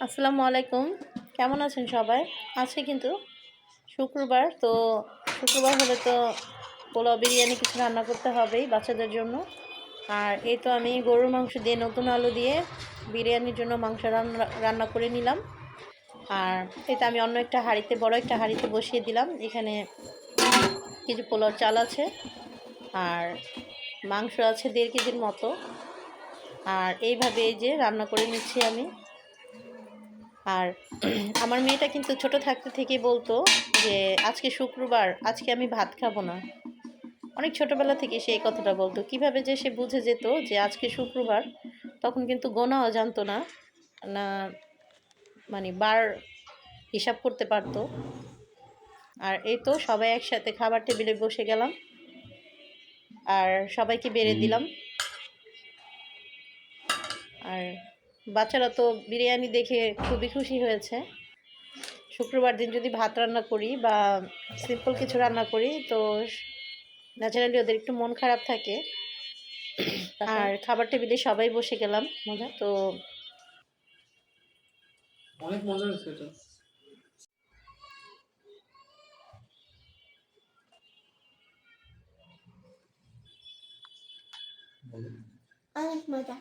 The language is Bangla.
আসসালামু আলাইকুম। কেমন আছেন সবাই? আজকে কিন্তু শুক্রবার। তো শুক্রবার হলে তো পোলাও, বিরিয়ানি কিছু রান্না করতে হবেই বাচ্চাদের জন্য। আর এই তো আমি গরুর মাংস দিয়ে নতুন আলু দিয়ে বিরিয়ানির জন্য মাংস রান্না করে নিলাম। আর এটা আমি অন্য একটা হাঁড়িতে, বড় একটা হাঁড়িতে বসিয়ে দিলাম। এখানে কিছু পোলাও চাল আছে আর মাংস আছে 1.5 কেজির মতো। আর এইভাবে এই যে রান্না করে নিচ্ছি আমি। আর আমার মেয়েটা কিন্তু ছোট থাকতে থেকেই বলতো যে আজকে শুক্রবার, আজকে আমি ভাত খাবো না। অনেক ছোটবেলা থেকে সে এই কথাটা বলতো। কিভাবে যে সে বুঝে যেত যে আজকে শুক্রবার, তখন কিন্তু গোনাও জানতো না, না মানে বার হিসাব করতে পারতো। আর এই তো সবাই একসাথে খাবার টেবিলে বসে গেলাম আর সবাইকে বেড়ে দিলাম। আর বাচ্চারা তো বিরিয়ানি দেখে খুবই খুশি হয়েছে। শুক্রবার দিন যদি ভাত রান্না করি বা সিম্পল কিছু রান্না করি তো ন্যাচারালি ওদের একটু মন খারাপ থাকে। আর খাবার টেবিলে সবাই বসে গেলাম মজা তো। অনেক মজা হয়েছে এটা। অনেক মজা।